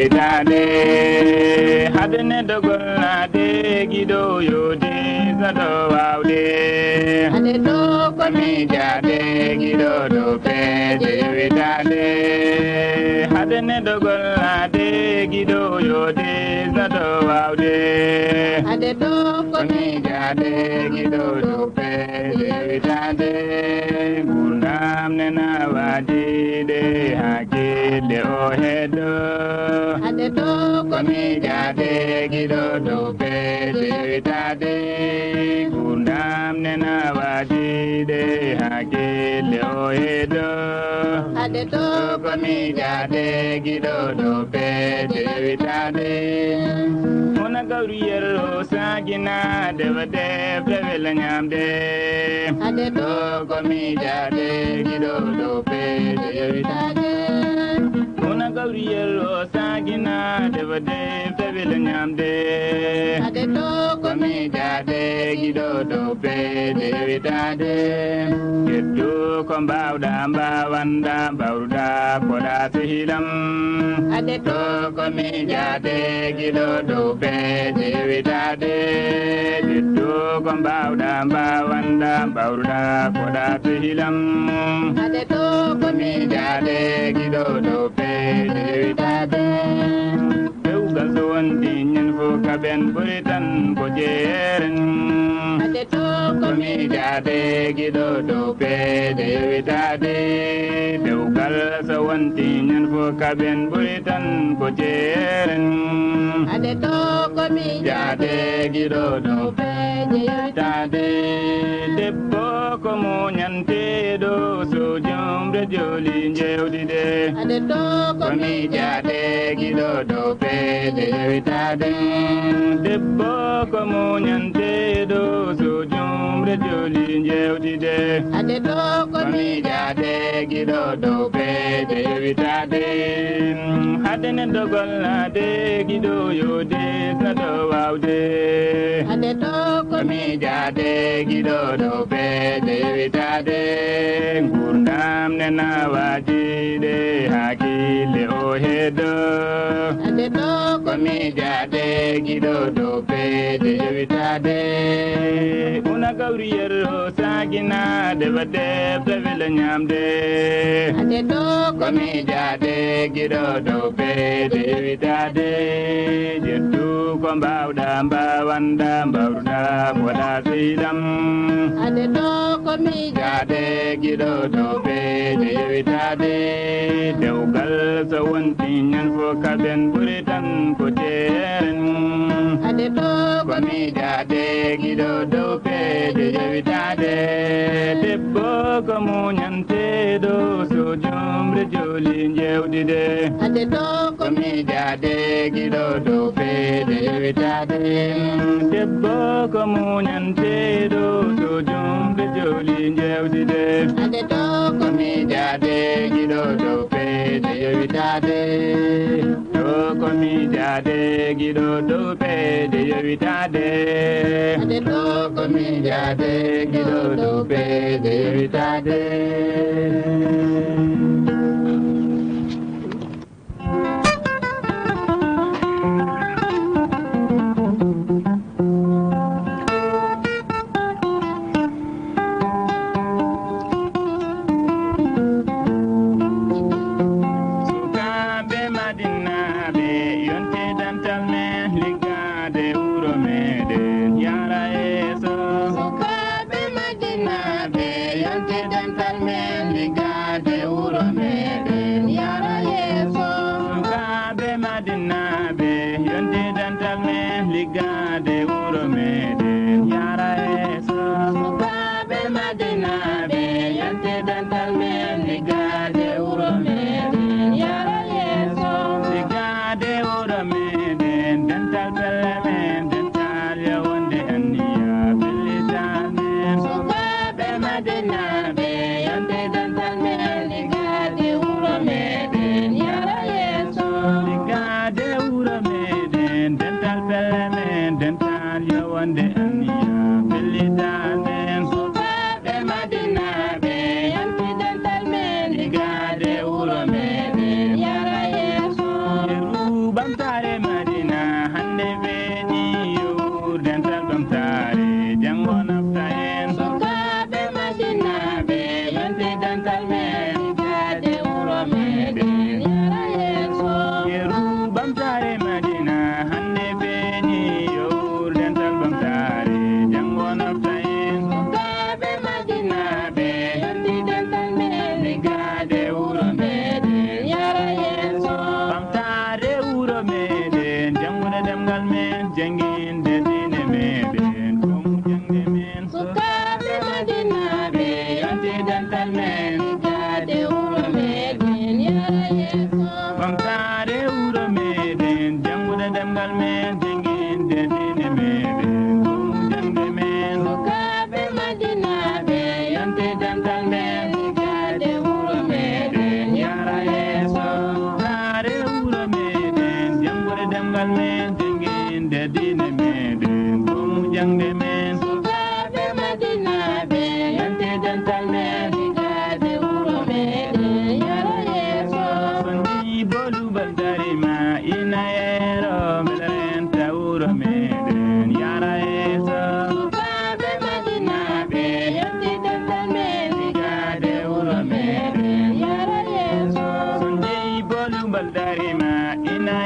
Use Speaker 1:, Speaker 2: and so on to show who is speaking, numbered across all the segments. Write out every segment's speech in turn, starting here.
Speaker 1: witade hadne dogol nade gido yode zado wawde
Speaker 2: ade do ko mi
Speaker 1: jade gido do pede witade hadne dogol nade gido yode zado wawde
Speaker 2: ade do ko mi
Speaker 1: jade gido do pede witade gurnam nena wadide hakile o hedo
Speaker 2: ade do ko mi
Speaker 1: jade gido do pede witade gurnam nena wadide hakile o hedo
Speaker 2: ade do
Speaker 1: ko mi jade gido do pede witade mona gauriyero sagina devade prevel nyamde
Speaker 2: ade do
Speaker 1: ko mi jade gido do pede witade mona gauriyero sagina devade prevel nyamde
Speaker 2: ade do ko
Speaker 1: ko mi jade gido do pede witade keddu ko mbawda mbawanda mbawda ko da sihilam
Speaker 2: ade do
Speaker 1: ko mi jade gido do pede witade keddu ko mbawda mbawanda mbawda ko da sihilam
Speaker 2: ade do ko mi
Speaker 1: mi jade gido do pede witade dewgal so wondi nyen fo kaben buritan ko jeren
Speaker 2: ade do ko mi
Speaker 1: mi jade gido do pede witade dewgal so wondi nyen fo kaben buritan ko jeren
Speaker 2: ade do ko mi
Speaker 1: jade gido do
Speaker 2: peje
Speaker 1: witade debbo ko mo nyante do so jomre joli jewdide
Speaker 2: ade do ko mi
Speaker 1: mi jade gido do pede witade debbo ko mo nyante do so jomre joli jewdide
Speaker 2: ade do ko mi
Speaker 1: mi jade gido do pede witade hadene dogol nade gido yode sado wawde
Speaker 2: ade do ko mi
Speaker 1: mi jade gido do pede witade gurdam nena wajide hakile o hedo
Speaker 2: ade do ko
Speaker 1: mi jade gido do pede witade una gauriyero sagina devade prevel nyamde
Speaker 2: ade do ko
Speaker 1: mi jade gido do pede witade jeddu ko mbawda mbawanda mbawda ko da sidam
Speaker 2: ade do ko mi
Speaker 1: jade gido do pede witade dewgal so wonti nyen fo kaben buritan ko teren
Speaker 2: ade do
Speaker 1: ko mi jade gido do pede witade debbo ko mo nyante do so jomre joli jewdide
Speaker 2: ade do ko
Speaker 1: mi jade gido do pede witade debbo ko mo nyante do so jomre joli jewdide
Speaker 2: ade do ko
Speaker 1: mi jade gido do pede witade do ko mi jade gido do pede witade
Speaker 2: ade do
Speaker 1: ko mi jade gido do pede witade Sukare uro meden jangude demgal men jengin dedine meden gum jangde men
Speaker 2: Sukabe Madina be
Speaker 1: yante dental men
Speaker 2: Gade uro meden
Speaker 1: yara yeso sukare uro meden jangude demgal men jengin dedine meden gum jangde men
Speaker 2: Sukabe Madina be
Speaker 1: yante dental men
Speaker 2: Gade uro meden Yara yeso
Speaker 1: sondi bolu baldarima ina ero melarenta uro meden yara yeso
Speaker 2: Sukabe Madina be Yante dental men
Speaker 1: gade uro meden
Speaker 2: Yara yeso
Speaker 1: sondi bolu baldarima ina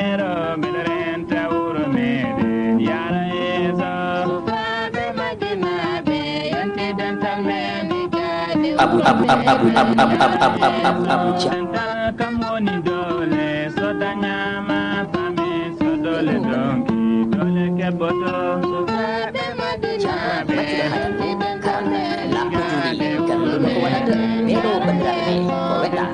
Speaker 1: ero melarenta uro meden yara yeso
Speaker 2: Sukabe Madina be Yante dental men Gade
Speaker 3: Abu Jah.
Speaker 1: dental kamoni dole sodanya ma fami sodole donki dole keboto
Speaker 2: Sukabe Madina be Yante dental men
Speaker 3: Laku juli kalau lu wala de melo beneran ni weta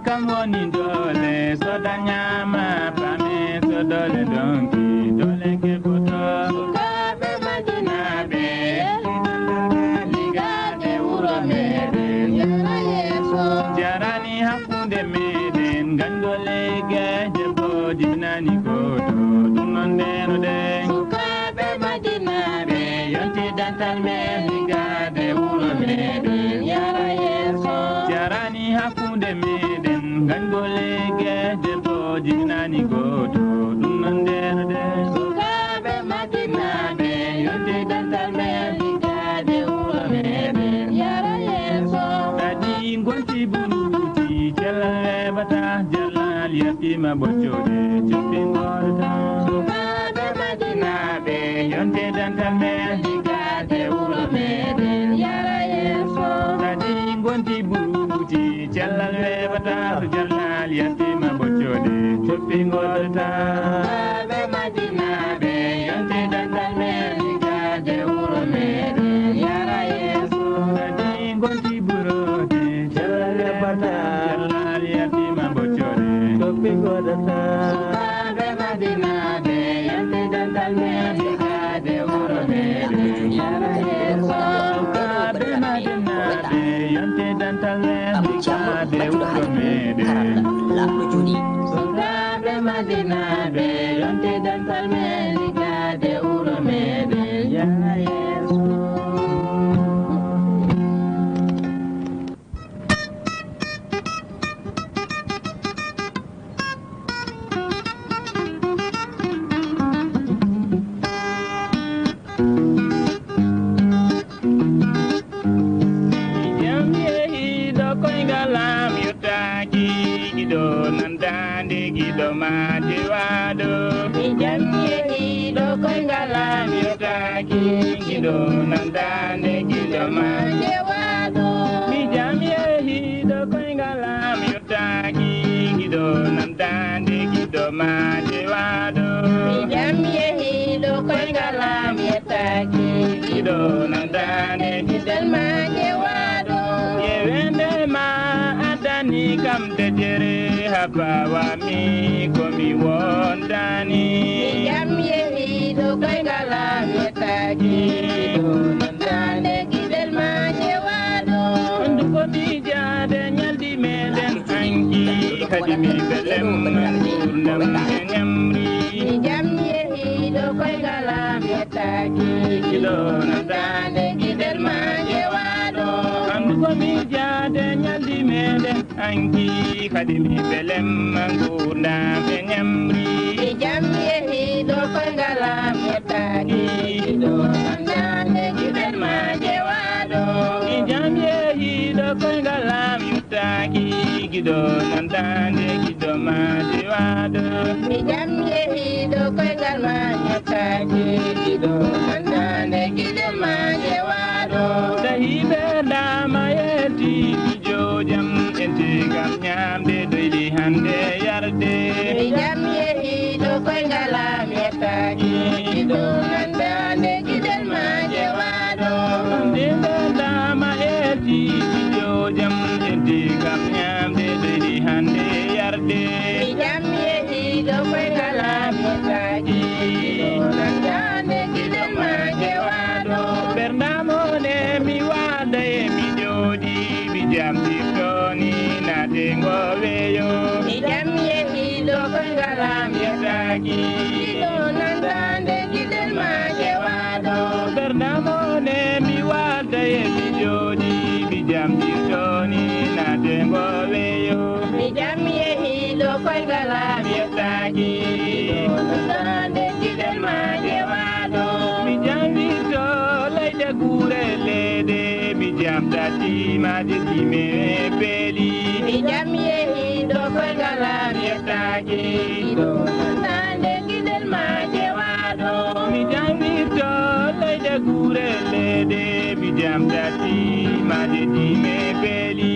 Speaker 1: kamoni dole sodanya ma fami sodole donki dole keboto
Speaker 2: Sukabe Madina be
Speaker 1: ligade uro meden
Speaker 2: Yara yeso
Speaker 1: jarani hakunde meden gandole gaje bodi nani goto dum non deno de
Speaker 2: Sukabe Madina be
Speaker 1: yonti dantal men ligade uro meden
Speaker 2: Yara yeso
Speaker 1: jarani hakunde meden gandole gaje bodi nani goto dum non deno de
Speaker 2: Sukabe Madina be
Speaker 1: yonti dantal men
Speaker 2: Gade uro meden Yara yeso
Speaker 1: tadi gonti buruti jalale bata jalal yatima bocode cimpingorta
Speaker 2: Sukabe Madina
Speaker 1: be yonte dantal men
Speaker 2: Gade uro meden Yara yeso
Speaker 1: tadi gonti buruti jalale bata jalal yatima bocode cimpingorta
Speaker 2: Sukabe Madina
Speaker 1: be yonte dantal men
Speaker 2: Gade uro meden Yara yeso
Speaker 1: tadi gonti buruti jalale bata jalal yatima bocode cimpingorta
Speaker 2: Sukabe Madina be Yante dental men Gade uro meden Yara yeso
Speaker 1: Sukabe Madina be yonte dantal men
Speaker 3: Abu Jah
Speaker 1: ligade
Speaker 3: maju
Speaker 1: uro
Speaker 3: hari
Speaker 1: meden
Speaker 3: karena laku juli
Speaker 2: Sukabe Madina be Yante dental men Gade uro meden Yara yeso
Speaker 1: Jam yehi do koingalam yutaki gido nandande gido mati wado
Speaker 2: Jam yehi do koingalam
Speaker 1: yutaki gido nandande gido mati
Speaker 2: Jewado
Speaker 1: mi jam yehi do koingalam yutaki gido nandande gido mati wado
Speaker 2: Jam yehi do koingalam yetaki
Speaker 1: gido nandande
Speaker 2: Gidel ma jewado
Speaker 1: yewende ma adani kam tejere habawa mi komi wondani
Speaker 2: Jam yehi do koingalam yetaki Nandane gidel ma jewado
Speaker 1: Andu ko mi jade nyaldi meden anki kadi mi belem gurnam e nyamri
Speaker 2: Jam yehi do koingalam yetaki
Speaker 1: gido
Speaker 2: Nandane gidel ma jewado
Speaker 1: Andu ko mi jade nyaldi meden anki kadi mi belem gurnam e nyamri
Speaker 2: Jam yehi do koingalam yetaki Nandane gidel ma jewado
Speaker 1: Ijam yehi do koingalam yutaki gido nandande gido mati wado
Speaker 2: Jam yehi do koingal ma yetaki Nandane gidel ma jewado
Speaker 1: Sahibe dama yeti jojam ente gam nyamde doidi hande yarde
Speaker 2: Jam yehi do koingalam yetaki Nandane gidel ma jewado
Speaker 1: Sahibe dama yeti jojam ente gam nyamde doidi hande yarde
Speaker 2: Jam yehi do koy galam yetagi nandane gidel ma jewado
Speaker 1: bernamo ne mi wada e mi jodi mi jam toni na dengo weyo
Speaker 2: mi jam yehi do koy galam
Speaker 1: yetagi
Speaker 2: do nandane gidel ma jewado
Speaker 1: bernamo ne mi wada e mi jodi mi jam toni na dengo weyo
Speaker 2: mi jam yehi do koy galam
Speaker 1: yetagi
Speaker 2: nandane gidel ma jewado
Speaker 1: mi jam vito leyde gure lede mi jam dati ma dedi me peli
Speaker 2: mi jam yehi do koy galam
Speaker 1: yetagi
Speaker 2: nandane gidel ma jewado
Speaker 1: mi jam vito leyde gure lede mi jam dati ma dedi me peli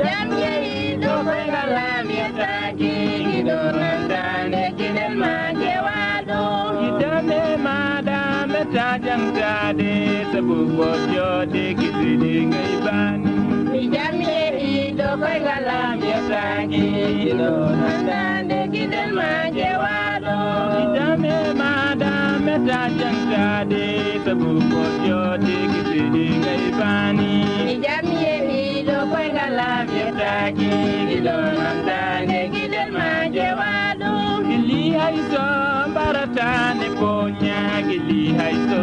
Speaker 2: jam yehi do koy galam yetagi do nandane gidel ma jewado
Speaker 1: idame madame tajam tade sabu bojo de kisidi ngai bani
Speaker 2: mi jam yehi do koy galam yetagi do nandane gidel ma jewado
Speaker 1: idame madame tajam tade sabu bojo de kisidi ngai bani
Speaker 2: mi jam yehi do koy galam yetagi do nandane gidel ma jewado
Speaker 1: gili haiso baratane ponya gili haiso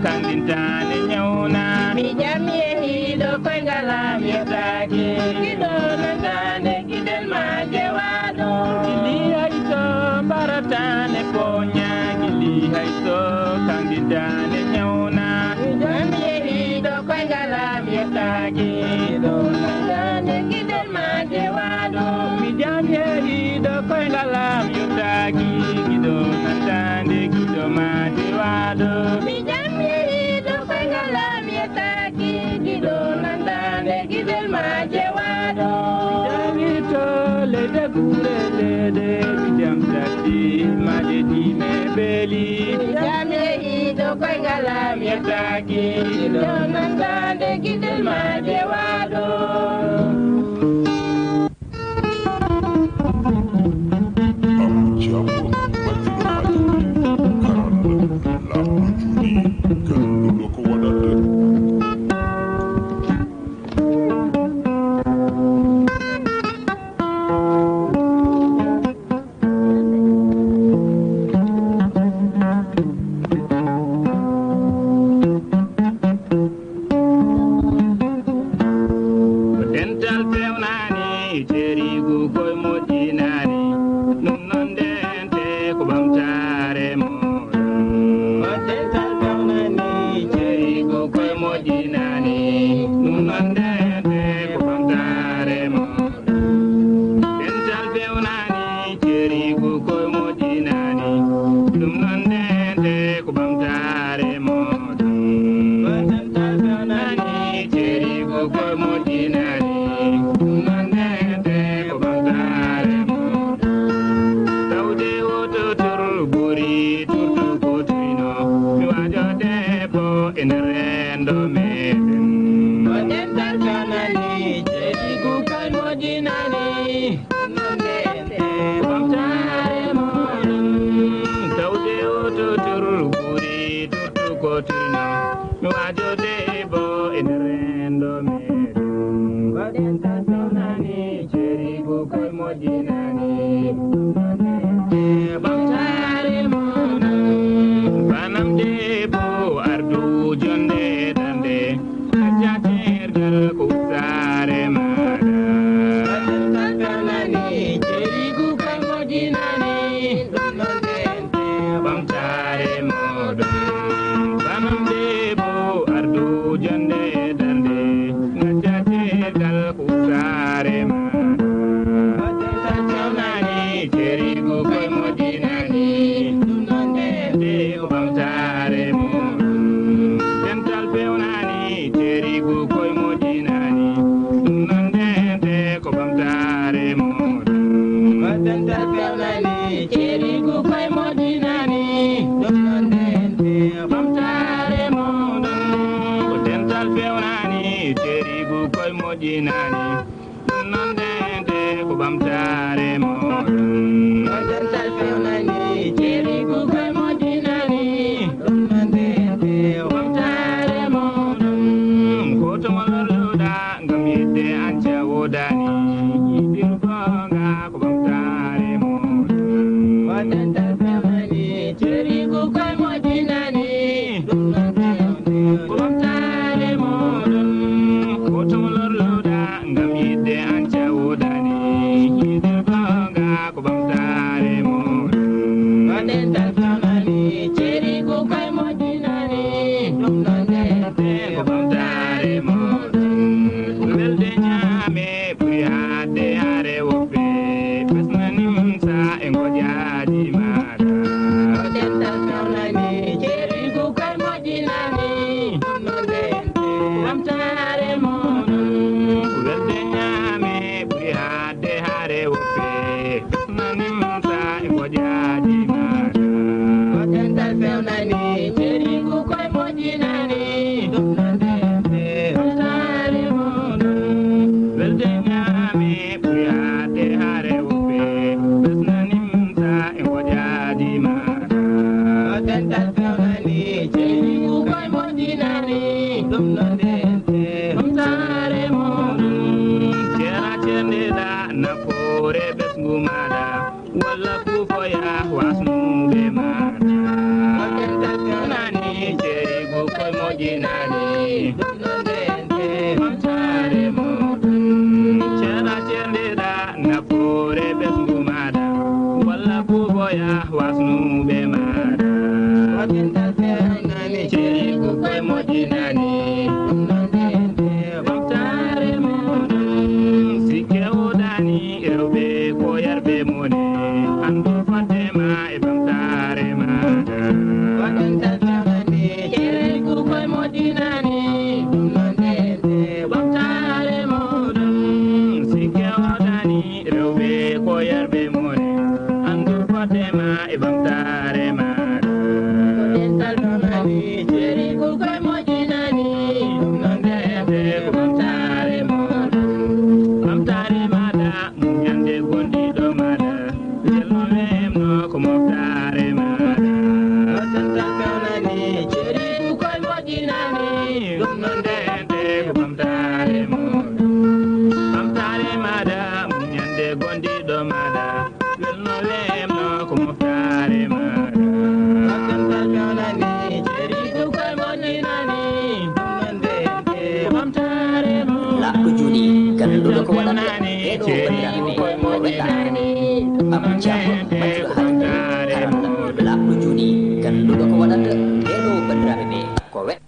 Speaker 1: kandintane nyauna
Speaker 2: mi jam yehi do koy galam yetagi do nandane gidel ma jewado
Speaker 1: gili haiso baratane ponya gili haiso kandintane nyauna
Speaker 2: jam yehi do koy galam yetagi do nandane gidel ma jewado
Speaker 1: mi jam yehi do koy ngalam yutagi gido nandande gido mati wado
Speaker 2: mi jam yehi do koy galam yetagi do nandane gidel ma jewado
Speaker 1: jamito lede gure lede mi jam dati ma dedi me beli
Speaker 2: mi jam yehi do koy galam yetagi do nandane gidel ma jewado
Speaker 1: dental pewnani terigu koy modinani num non dente ko bamtare modon dental pewnani terigu koy modinani num non dente ko bamtare modon dental pewnani terigu koy modinani num non dente ko bamtare modon dental pewnani terigu koy modinani
Speaker 2: Nande ko bamtare mo dental family cheri ku koy mojinani dum no de
Speaker 1: Kumtare modun kutumulur luda ngam yidde an chawudani yidde banga kumtare modun
Speaker 2: dental family cheri ku koy mojinani dum no de
Speaker 1: kumtare modun welde nyame puri hade hare wope pesnanim sa engojaji mara
Speaker 2: dental family cheri ku koy mojinani dum no de kumtare modun
Speaker 1: welde nyame puri hade hare wope pesnanim sa engojaji mara
Speaker 2: dental family cheri ku koy mojinani dum no de kumtare modun
Speaker 1: welde nyame puri hade hare wope pesnanim sa engojaji mara
Speaker 2: dental family cheri ku koy mojinani dum no de kumtare modun
Speaker 1: Cera cendela na fore besngu mada wala kufoya wasnu be mada nani ceri gu koy mojinani
Speaker 2: dum no de
Speaker 1: mamtare modun cera cendela na fore besngu mada wala kufoya wasnu be mada
Speaker 2: dental family
Speaker 1: ceri gu koy mojinani
Speaker 2: dum no de
Speaker 1: mamtare modun sike odani rewbe ko yarbe mone andu fatema e bamtare mada
Speaker 2: dental family cheri ku koy mojinani dum no de
Speaker 1: bamtare modun sike odani rewbe ko yarbe mone andu fatema e bamtare mada
Speaker 2: dental family cheri ku koy mojinani dum no de
Speaker 1: bamtare modun bamtare mada munyande gondi do mada jelno memno ko moftare mada
Speaker 2: dental family cheri ku koy mojinani dum no de
Speaker 1: bamtare modun bamtare mada munyande gondi do mada jelno memno ko moftare mada
Speaker 2: dental family cheri ku koy mojinani dum no de
Speaker 1: bamtare
Speaker 3: La kujudi kan duga ko wala edo bandira be ko wala am jamu majul haram la kujudi kan duga ko wala edo bandira be ko wala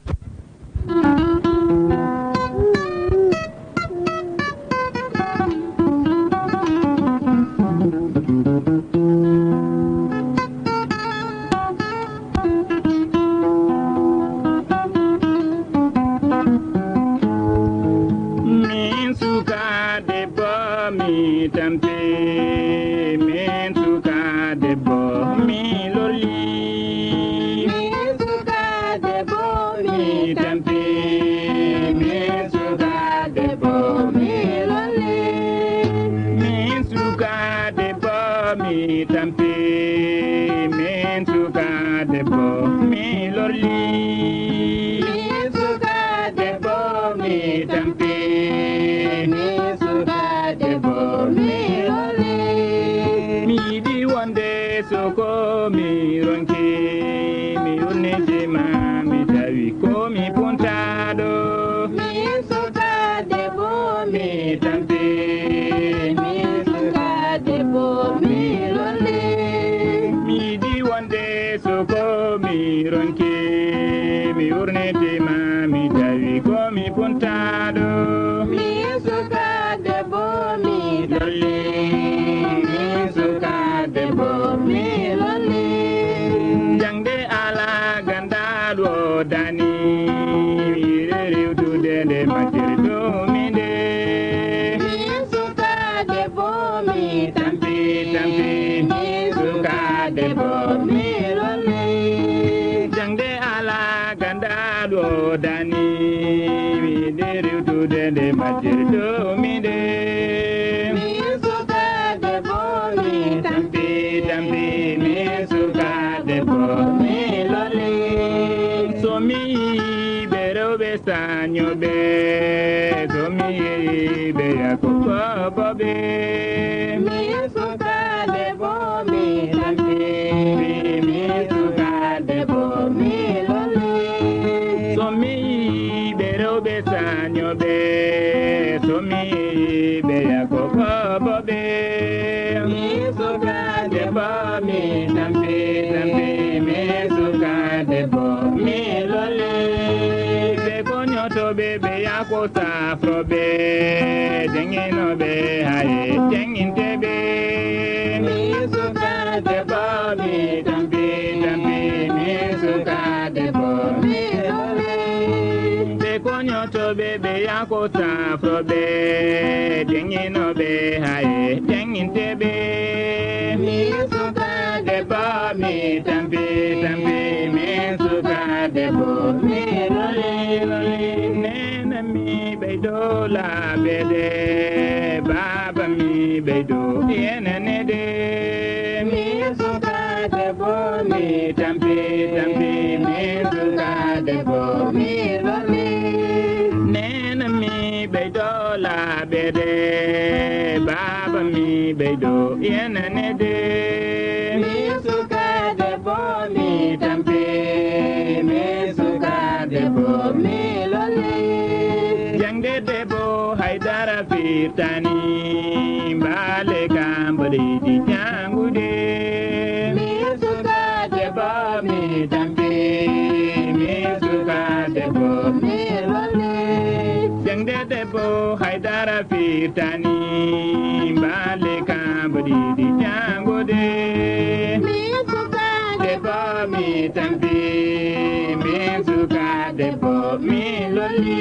Speaker 1: min suka debbo mi tampe min suka debbo mi lolli
Speaker 2: suka debbo
Speaker 1: mi tampe min suka debbo
Speaker 2: mi lolli
Speaker 1: min suka debbo mi tampe min suka debbo mi lolli
Speaker 2: suka
Speaker 1: debbo mi tampe
Speaker 2: suka debbo mi lolli
Speaker 1: mi yiɗi wonde soko mi ronki mi yurnitema mi tawi ko mi puntaɗo
Speaker 2: suka debbo
Speaker 1: mi tampi
Speaker 2: suka debbo mi lolli
Speaker 1: mi yiɗi wonde soko mi ronki mi yurnitema mi tawi ko mi puntaɗo
Speaker 2: suka debbo mi
Speaker 1: lolli mi suka debbo
Speaker 2: mi lolli
Speaker 1: jangde ala gandaɗo dani wiire rewtude nde majjiri dominde
Speaker 2: suka debbo mi
Speaker 1: tampi suka debbo
Speaker 2: mi lolli
Speaker 1: jangde ala gandaɗo dani wiide rewtude nde majjiri dominde
Speaker 2: suka debbo mi
Speaker 1: tampi mi suka debbo
Speaker 2: mi lolli
Speaker 1: somi ɓe rewɓe sañoɓe somi ɓe yakoboɓe
Speaker 2: suka debbo mi
Speaker 1: tampi debbo mi tampi tampi mi suka debbo mi loli be konyotoɓe ɓe yako safroɓe janginoɓe haye janginteɓe mi suka debbo mi tampi tampi mi suka debbo mi loli be konyotoɓe ɓe yako safroɓe janginoɓe haye janginteɓe mi suka debbo mi tampi tampi mi suka debbo mi loli loli nena mi ɓeydo laɓede baba mi ɓeydo yenanede mi suka debbo mi tampi tampi mi suka debbo mi loli nena mi ɓeydo laɓede baba mi ɓeydo yenanede mi suka debbo mi tampi mi suka debbo mi loli jangde debbo haydara firtani mbale kambaɗeji jangude mi suka debbo mi tampi mi suka debbo mi loli jangde debbo haydara firtani mbale kambaɗeji jangude mi suka debbo mi tampi mi suka debbo mi loli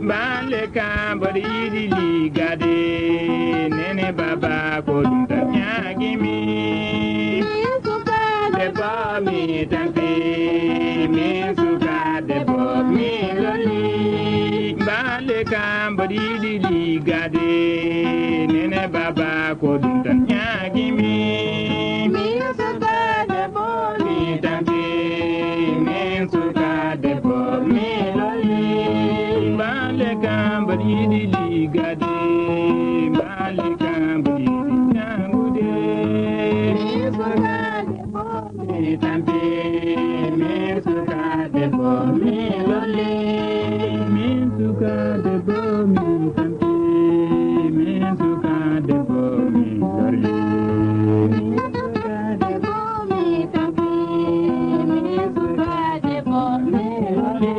Speaker 1: mbale kambaɗeji ligade nene baba ko ɗum tan ñagimi mi suka debbo mi tampi mi suka debbo mi loli mbale kambaɗeji ligade nene baba ko ɗum tan ñagimi mi suka debbo mi tampi mi suka debbo mi loli mbale kambaɗeji ligade mbale kambaɗeji ñagude mi suka debbo mi tampi mi suka debbo mi loli mi suka debbo mi tampi mi suka debbo mi loli mi suka debbo mi tampi mi suka debbo mi loli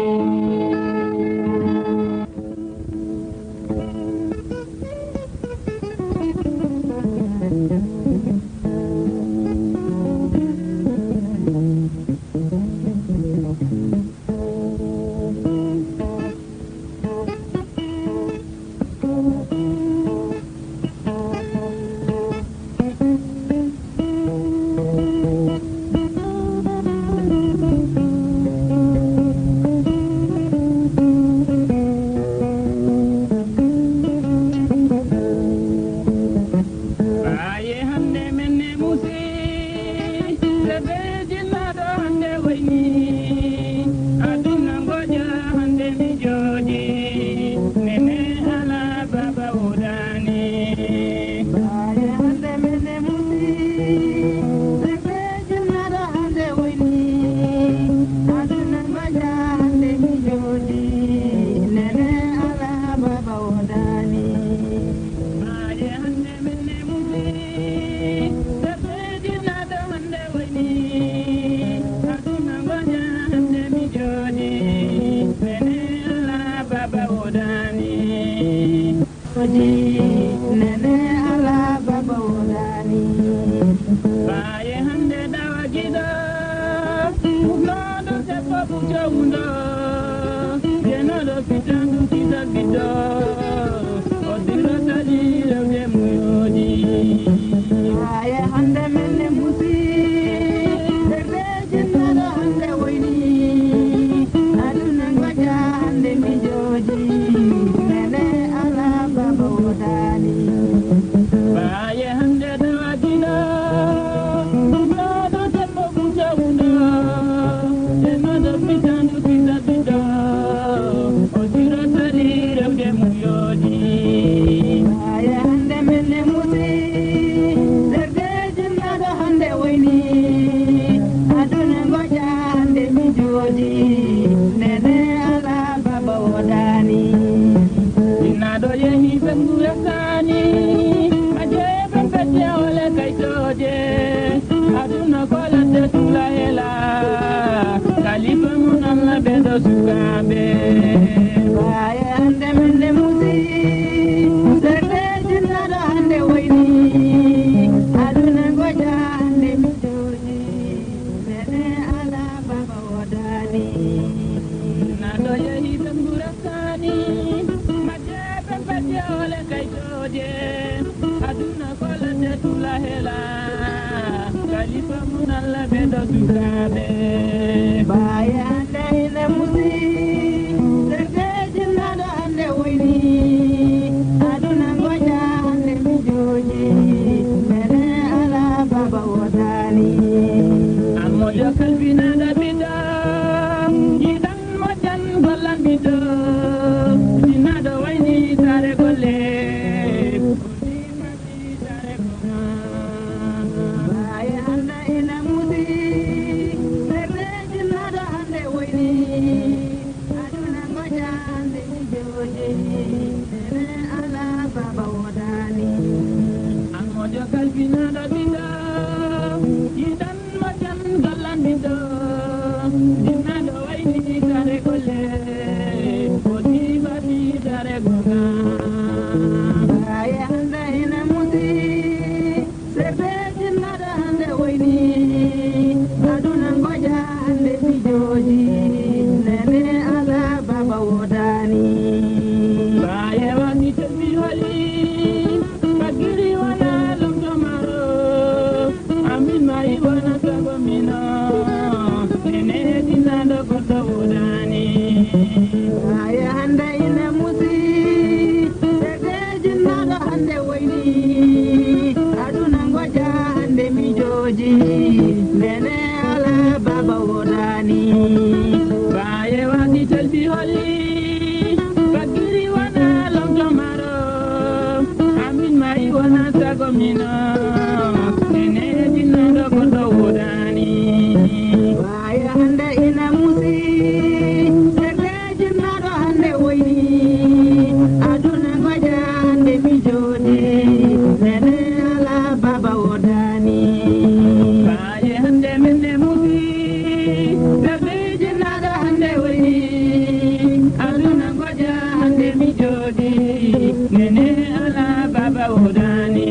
Speaker 2: Thank you.
Speaker 1: aduna kolante tula hela kalifa munalla bedo sukabe
Speaker 2: baye ande mende musi serde jinnada ande wayni aduna goja ande mijoji mene ala baba wodani
Speaker 1: nado yehi tamburakani majebe pati ole kaitoje aduna kolante tula hela kalifa munalla bedo sukabe
Speaker 2: baye ande ine musi serde jinnada ande wayni aduna goja ande mijoji mene ala baba wodani
Speaker 1: amojo kalbina da bida yidan mojan golan bido dina do wayni tare golle kudi mati tare gona
Speaker 2: baye ande ine musi serde jinnada ande wayni aduna goja ande mijoji mene ala baba wodani
Speaker 1: amojo kalbina da bida yidan mojan golan bido dina do wayni tare golle kudi mati tare gona
Speaker 2: baye ande ine musi serde jinnada ande wayni aduna goja ande mijoji mene ala baba wodani
Speaker 1: baye wani tembi wali bagiri wana lomdo maro amin mai wana sago mina nene dinando koto udani
Speaker 2: baye ande ine musi serde jinnada ande wayni aduna goja ande mijoji mene ala baba wodani
Speaker 1: baye wani tembi wali bagiri wana lomdo maro amin mai wana sago mina nene dinando koto udani
Speaker 2: baye ande ine musi serde jinnada ande wayni aduna goja ande mijoji mene ala baba wodani
Speaker 1: baye hande mende musi sabe jinada hande wayni aduna goja hande mi jodi nene ala baba wodani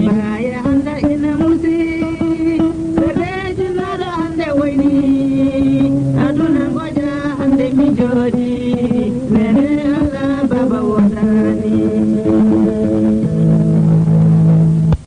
Speaker 2: baye ande ine musi serde jinnada ande wayni aduna goja ande mijoji